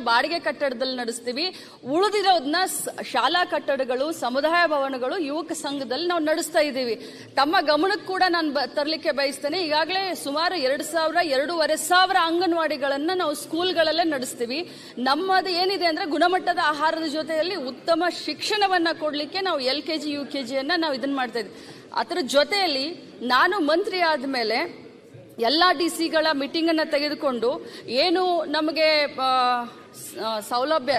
ಬಾಡಿಗೆ ಕಟ್ಟಡದಲ್ಲಿ ನಡೆಸ್ತೀವಿ. ಉಳಿದಿರೋದನ್ನ ಶಾಲಾ ಕಟ್ಟಡಗಳು, ಸಮುದಾಯ ಭವನಗಳು, ಯುವಕ ಸಂಘದಲ್ಲಿ ನಾವು ನಡೆಸ್ತಾ ಇದ್ದೀವಿ. ತಮ್ಮ ಗಮನಕ್ಕೆ ಕೂಡ ನಾನು ತರಲಿಕ್ಕೆ ಬಯಸ್ತೇನೆ. ಈಗಾಗಲೇ ಸುಮಾರು 2,000-2,500 ಅಂಗನವಾಡಿಗಳನ್ನ ನಾವು ಸ್ಕೂಲ್ಗಳಲ್ಲೇ ನಡೆಸ್ತೀವಿ. ನಮ್ಮದು ಏನಿದೆ ಅಂದ್ರೆ ಗುಣಮಟ್ಟದ ಆಹಾರದ ಜೊತೆಯಲ್ಲಿ ಉತ್ತಮ ಶಿಕ್ಷಣವನ್ನ ಕೊಡ್ಲಿಕ್ಕೆ ನಾವು LKG UKG ನಾವು ಇದನ್ನ ಮಾಡ್ತಾ ಇದ್ದೀವಿ. ಅದರ ಜೊತೆಯಲ್ಲಿ ನಾನು ಮಂತ್ರಿ ಆದ್ಮೇಲೆ ಎಲ್ಲ DC ಗಳ ಮೀಟಿಂಗ್ ಅನ್ನ ತೆಗೆದುಕೊಂಡು ಏನು ನಮಗೆ ಸೌಲಭ್ಯ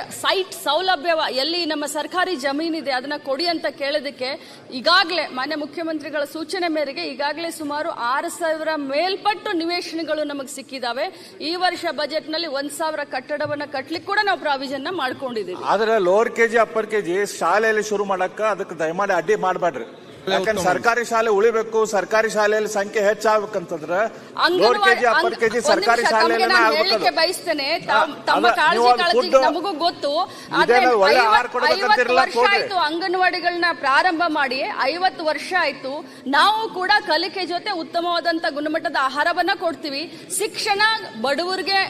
ಎಲ್ಲಿ ನಮ್ಮ ಸರ್ಕಾರಿ ಜಮೀನಿದೆ ಅದನ್ನ ಕೊಡಿ ಅಂತ ಕೇಳೋದಕ್ಕೆ ಈಗಾಗಲೇ ಮಾನ್ಯ ಮುಖ್ಯಮಂತ್ರಿಗಳ ಸೂಚನೆ ಮೇರೆಗೆ ಈಗಾಗಲೇ ಸುಮಾರು 6,000 ಮೇಲ್ಪಟ್ಟು ನಿವೇಶನಗಳು ನಮಗೆ ಸಿಕ್ಕಿದಾವೆ. ಈ ವರ್ಷ ಬಜೆಟ್ ನಲ್ಲಿ 1,000 ಕಟ್ಟಡವನ್ನ ಕಟ್ಟಲಿಕ್ಕೆ ಕೂಡ ನಾವು ಪ್ರಾವಿಷನ್ ಮಾಡ್ಕೊಂಡಿದ್ದೀವಿ. ಆದ್ರೆ ಲೋವರ್ KG ಅಪ್ಪರ್ KG ಶಾಲೆಯಲ್ಲಿ ಶುರು ಮಾಡಕ್ಕ ಅದಕ್ಕೆ ದಯಮಾಡಿ ಅಡ್ಡಿ ಮಾಡಬೇಡ್ರಿ. ಯಾಕಂದ್ರೆ ಸರ್ಕಾರಿ ಶಾಲೆ ಉಳಿಬೇಕು, ಸರ್ಕಾರಿ ಶಾಲೆಯಲ್ಲಿ ಸಂಖ್ಯೆ ಹೆಚ್ಚಾಗಬೇಕಂತಂದ್ರೆ ಲೋವರ್ KG ಅಪ್ಪರ್ KG ಸರ್ಕಾರಿ ಶಾಲೆಯಲ್ಲೇ ಹೇಳಲಿಕ್ಕೆ ಬಯಸ್ತೇನೆ. ತಮ್ಮ ಕಾಳಜಿ ನಮಗೂ ಗೊತ್ತು. ಆದ್ರೆ 50 ವರ್ಷ ಆಯ್ತು ಅಂಗನವಾಡಿಗಳನ್ನ ಪ್ರಾರಂಭ ಮಾಡಿ, 50 ವರ್ಷ ಆಯ್ತು. ನಾವು ಕೂಡ ಕಲಿಕೆ ಜೊತೆ ಉತ್ತಮವಾದಂತ ಗುಣಮಟ್ಟದ ಆಹಾರವನ್ನ ಕೊಡ್ತೀವಿ. ಶಿಕ್ಷಣ ಬಡವರಿಗೆ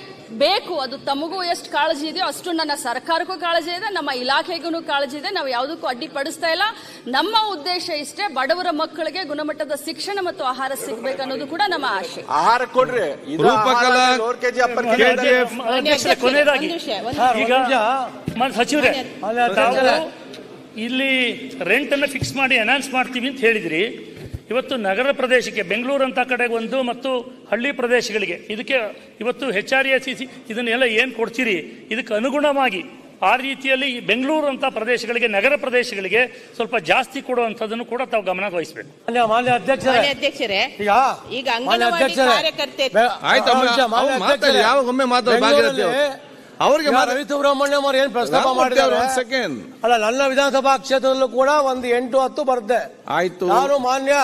ಬೇಕು. ಅದು ತಮಗೂ ಎಷ್ಟು ಕಾಳಜಿ ಇದೆಯೋ ಅಷ್ಟು ನನ್ನ ಸರ್ಕಾರಕ್ಕೂ ಕಾಳಜಿ ಇದೆ, ನಮ್ಮ ಇಲಾಖೆಗೂ ಕಾಳಜಿ ಇದೆ. ನಾವು ಯಾವುದಕ್ಕೂ ಅಡ್ಡಿಪಡಿಸ್ತಾ ಇಲ್ಲ. ನಮ್ಮ ಉದ್ದೇಶ ಇಷ್ಟೇ, ಬಡವರ ಮಕ್ಕಳಿಗೆ ಗುಣಮಟ್ಟದ ಶಿಕ್ಷಣ ಮತ್ತು ಆಹಾರ ಸಿಗಬೇಕು ಅನ್ನೋದು ಕೂಡ ನಮ್ಮ ಆಶೆ. ಆಹಾರ ಕೊಡ್ರಿ. ಸಚಿವರೇ, ಇಲ್ಲಿ ರೆಂಟ್ ಅನ್ನು ಫಿಕ್ಸ್ ಮಾಡಿ ಅನೌನ್ಸ್ ಮಾಡ್ತೀವಿ ಅಂತ ಹೇಳಿದ್ರಿ. ಇವತ್ತು ನಗರ ಪ್ರದೇಶಕ್ಕೆ ಬೆಂಗಳೂರು ಅಂತ ಕಡೆಗೆ ಒಂದು ಮತ್ತು ಹಳ್ಳಿ ಪ್ರದೇಶಗಳಿಗೆ ಇದಕ್ಕೆ ಇವತ್ತು HRACC ಇದನ್ನೆಲ್ಲ ಏನು ಕೊಡ್ತೀರಿ ಇದಕ್ಕೆ ಅನುಗುಣವಾಗಿ ಆ ರೀತಿಯಲ್ಲಿ ಬೆಂಗಳೂರು ಅಂತ ಪ್ರದೇಶಗಳಿಗೆ, ನಗರ ಪ್ರದೇಶಗಳಿಗೆ ಸ್ವಲ್ಪ ಜಾಸ್ತಿ ಕೊಡುವಂಥದ್ದನ್ನು ಕೂಡ ತಾವು ಗಮನ ವಹಿಸಬೇಕು. ಮಾನ್ಯ ಅಧ್ಯಕ್ಷರೇ, ಈಗ ಅಂಗನವಾಡಿ ಕಾರ್ಯಕರ್ತೆ ಅವರಿಗೆ ರವಿ ಸುಬ್ರಹ್ಮಣ್ಯಂ ಅವರು ಏನ್ ಪ್ರಸ್ತಾಪ ಮಾಡಿದ್ದಾರೆ ಅಲ್ಲ, ನನ್ನ ವಿಧಾನಸಭಾ ಕ್ಷೇತ್ರದಲ್ಲೂ ಕೂಡ ಒಂದು 8-10 ಬರುತ್ತೆ. ಆಯ್ತು, ನಾನು ಮಾನ್ಯ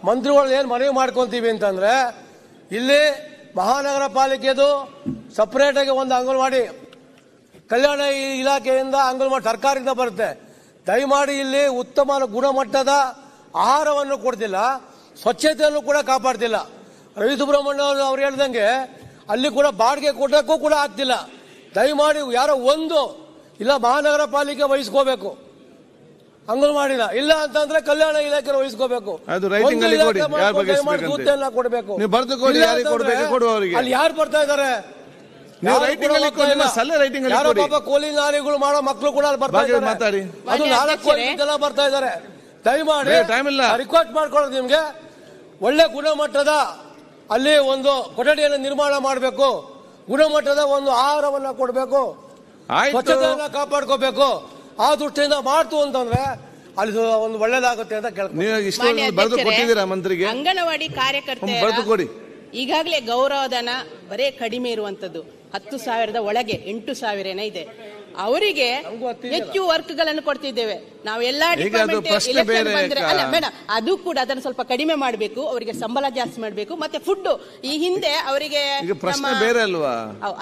ಮಂತ್ರಿಗಳು ಏನ್ ಮನವಿ ಮಾಡ್ಕೊಂತೀವಿ ಅಂತಂದ್ರೆ, ಇಲ್ಲಿ ಮಹಾನಗರ ಪಾಲಿಕೆದು ಸಪರೇಟ್ ಆಗಿ ಒಂದು ಅಂಗನವಾಡಿ ಕಲ್ಯಾಣ ಇಲಾಖೆಯಿಂದ ಅಂಗನವಾಡಿ ಸರ್ಕಾರದಿಂದ ಬರುತ್ತೆ. ದಯಮಾಡಿ ಇಲ್ಲಿ ಉತ್ತಮ ಗುಣಮಟ್ಟದ ಆಹಾರವನ್ನು ಕೊಡ್ತಿಲ್ಲ, ಸ್ವಚ್ಛತೆಯನ್ನು ಕೂಡ ಕಾಪಾಡ್ತಿಲ್ಲ. ರವಿ ಸುಬ್ರಹ್ಮಣ್ಯ ಅವ್ರು ಹೇಳ್ದಂಗೆ ಅಲ್ಲಿ ಕೂಡ ಬಾಡಿಗೆ ಕೊಡಕ್ಕೂ ಕೂಡ ಆಗ್ತಿಲ್ಲ. ದಯಮಾಡಿ ಯಾರೋ ಒಂದು ಇಲ್ಲ ಮಹಾನಗರ ಪಾಲಿಕೆ ವಹಿಸ್ಕೋಬೇಕು ಅಂಗನವಾಡಿನ, ಇಲ್ಲ ಅಂತಂದ್ರೆ ಕಲ್ಯಾಣ ಇಲಾಖೆ ವಹಿಸ್ಕೋಬೇಕು. ಕೊಡಬೇಕು. ಅಲ್ಲಿ ಯಾರು ಬರ್ತಾ ಇದಾರೆ? ಯಾರೋ ಪಾಪ ಕೂಲಿ ನಾಲಿಗಳು ಮಾಡೋ ಮಕ್ಕಳು ಕೂಡ ಅಲ್ಲಿ ಬರ್ತಾ ಇದ್ದಾರೆ. ಅದು 4 ಜನ ಬರ್ತಾ ಇದ್ದಾರೆ. ದಯಮಾಡಿ ರಿಕ್ವೆಸ್ಟ್ ಮಾಡ್ಕೊಳ್ಳೋದು ನಿಮ್ಗೆ, ಒಳ್ಳೆ ಗುಣಮಟ್ಟದ ಅಲ್ಲಿ ಒಂದು ಕೊಠಡಿಯನ್ನು ನಿರ್ಮಾಣ ಮಾಡಬೇಕು, ಗುಣಮಟ್ಟದ ಒಂದು ಆಹಾರವನ್ನ ಕೊಡಬೇಕು, ಸ್ವಚ್ಛತೆಯನ್ನ ಕಾಪಾಡ್ಕೋಬೇಕು. ಆ ದೃಷ್ಟಿಯಿಂದ ಮಾಡ್ತು ಅಂತಂದ್ರೆ ಅಲ್ಲಿ ಒಂದು ಒಳ್ಳೇದಾಗುತ್ತೆ ಅಂತ ಕೇಳ್ತೀನಿ. ಮಂತ್ರಿಗೆ ಅಂಗನವಾಡಿ ಕಾರ್ಯಕರ್ತೆ ಈಗಾಗಲೇ ಗೌರವಧನ ಬರೇ ಕಡಿಮೆ ಇರುವಂತದ್ದು 10,000 ಒಳಗೆ 8,000 ಇದೆ. ಅವರಿಗೆ ಹೆಚ್ಚು ವರ್ಕ್ ಗಳನ್ನು ಕೊಡ್ತಿದ್ದೇವೆ ನಾವು. ಎಲ್ಲಾ ಡಿಪಾರ್ಟ್ಮೆಂಟ್ ಅಲ್ಲ ಮೇಡಮ್, ಅದು ಕೂಡ ಅದನ್ನು ಸ್ವಲ್ಪ ಕಡಿಮೆ ಮಾಡಬೇಕು. ಅವರಿಗೆ ಸಂಬಳ ಜಾಸ್ತಿ ಮಾಡಬೇಕು. ಮತ್ತೆ ಫುಡ್ ಈ ಹಿಂದೆ ಅವರಿಗೆ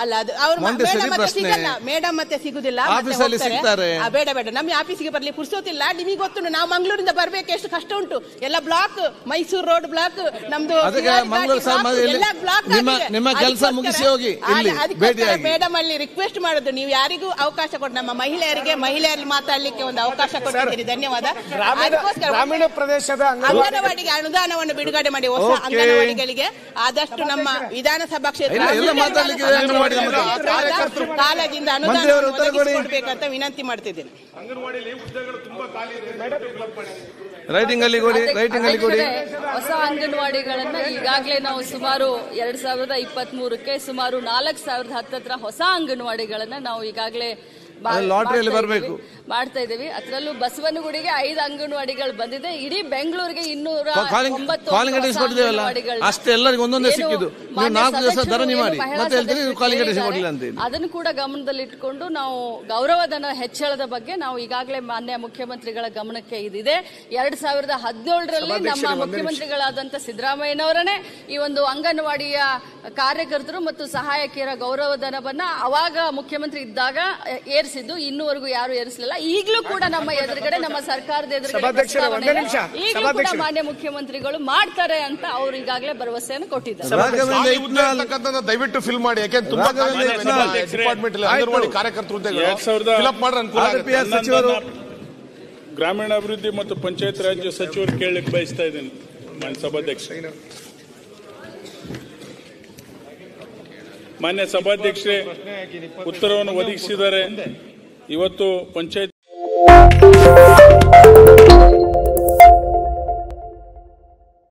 ಅಲ್ಲ, ಅದು ಅವ್ರ ಸಿಗಲ್ಲ ಮೇಡಮ್, ಮತ್ತೆ ಸಿಗುದಿಲ್ಲ. ಬೇಡ ನಮ್ಮ ಆಫೀಸಿಗೆ ಬರ್ಲಿ ಪುರ್ಸೋತಿಲ್ಲ. ನಿಮಗೆ ಗೊತ್ತು, ನಾವು ಮಂಗಳೂರಿಂದ ಬರ್ಬೇಕು ಎಷ್ಟು ಕಷ್ಟ ಉಂಟು. ಎಲ್ಲ ಬ್ಲಾಕ್, ಮೈಸೂರು ರೋಡ್ ಬ್ಲಾಕ್, ನಮ್ದು ಎಲ್ಲ ಬ್ಲಾಕ್. ಮೇಡಮ್ ಅಲ್ಲಿ ರಿಕ್ವೆಸ್ಟ್ ಮಾಡೋದು, ನೀವು ಯಾರಿಗೂ ಅವಕಾಶ ಕೊಟ್ಟು ನಮ್ಮ ಮಹಿಳೆಯರಿಗೆ ಮಾತಾಡ್ಲಿಕ್ಕೆ ಒಂದು ಅವಕಾಶ ಕೊಟ್ಟಿದ್ದೀರಿ. ಧನ್ಯವಾದ. ಗ್ರಾಮೀಣ ಪ್ರದೇಶದ ಅಂಗನವಾಡಿಗೆ ಅನುದಾನವನ್ನು ಬಿಡುಗಡೆ ಮಾಡಿ ಹೊಸ ಅಂಗನವಾಡಿಗಳಿಗೆ ಆದಷ್ಟು ನಮ್ಮ ವಿಧಾನಸಭಾ ಕ್ಷೇತ್ರ ಕಾಲೇಜಿಂದ ಅನುದಾನವನ್ನು ಒದಗಿಸಿಕೊಡ್ಬೇಕಂತ ವಿನಂತಿ ಮಾಡ್ತಿದ್ದೇನೆ. ಹೊಸ ಅಂಗನವಾಡಿಗಳನ್ನ ಈಗಾಗಲೇ ನಾವು ಸುಮಾರು 2023ಕ್ಕೆ ಸುಮಾರು 4,000 ಹತ್ತತ್ರ ಹೊಸ ಅಂಗನವಾಡಿಗಳನ್ನ ನಾವು ಈಗಾಗಲೇ ಮಾಡ್ತಾ ಇದ್ದೀವಿ. ಅದರಲ್ಲೂ ಬಸವನಗುಡಿಗೆ 5 ಅಂಗನವಾಡಿಗಳು ಬಂದಿದೆ. ಇಡೀ ಬೆಂಗಳೂರಿಗೆ 209 ಅದನ್ನು ಕೂಡ ಗಮನದಲ್ಲಿಟ್ಟುಕೊಂಡು ನಾವು ಗೌರವಧನ ಹೆಚ್ಚಳದ ಬಗ್ಗೆ ನಾವು ಈಗಾಗಲೇ ಮಾನ್ಯ ಮುಖ್ಯಮಂತ್ರಿಗಳ ಗಮನಕ್ಕೆ ಇದಿದೆ. 2017ರಲ್ಲಿ ನಮ್ಮ ಮುಖ್ಯಮಂತ್ರಿಗಳಾದಂಥ ಸಿದ್ದರಾಮಯ್ಯನವರನ್ನೇ ಈ ಒಂದು ಅಂಗನವಾಡಿಯ ಕಾರ್ಯಕರ್ತರು ಮತ್ತು ಸಹಾಯಕಿಯರ ಗೌರವಧನವನ್ನ ಅವಾಗ ಮುಖ್ಯಮಂತ್ರಿ ಇದ್ದಾಗ ಏರಿಸಿದ್ದು, ಇನ್ನೂವರೆಗೂ ಯಾರು ಏರಿಸಲಿಲ್ಲ. ಈಗಲೂ ಕೂಡ ನಮ್ಮ ಎದುರುಗಡೆ, ನಮ್ಮ ಸರ್ಕಾರದ ಎದುರುಗಡೆ ಈಗಲೂ ಕೂಡ ಮಾನ್ಯ ಮುಖ್ಯಮಂತ್ರಿಗಳು ಮಾಡ್ತಾರೆ ಅಂತ ಅವರು ಈಗಾಗಲೇ ಭರವಸೆಯನ್ನು ಕೊಟ್ಟಿದ್ದಾರೆ. ದಯವಿಟ್ಟು ಫಿಲ್ ಮಾಡಿ, ಯಾಕೆ ತುಂಬಾ ಡಿಪಾರ್ಟ್ಮೆಂಟ್ ಅಂಗನವಾಡಿ ಕಾರ್ಯಕರ್ತರು ಗ್ರಾಮೀಣಾಭಿವೃದ್ಧಿ ಮತ್ತು ಪಂಚಾಯತ್ ರಾಜ್ಯ ಸಚಿವರು ಕೇಳಲಿಕ್ಕೆ ಬಯಸ್ತಾ ಇದ್ದೀನಿ ಮಾನ್ಯ ಸಭಾಧ್ಯಕ್ಷ. ಮಾನ್ಯ ಸಭಾಧ್ಯಕ್ಷರೇ, ಉತ್ತರವನ್ನು ಒದಗಿಸಿದ್ದಾರೆ. ಇವತ್ತು ಪಂಚಾಯತ್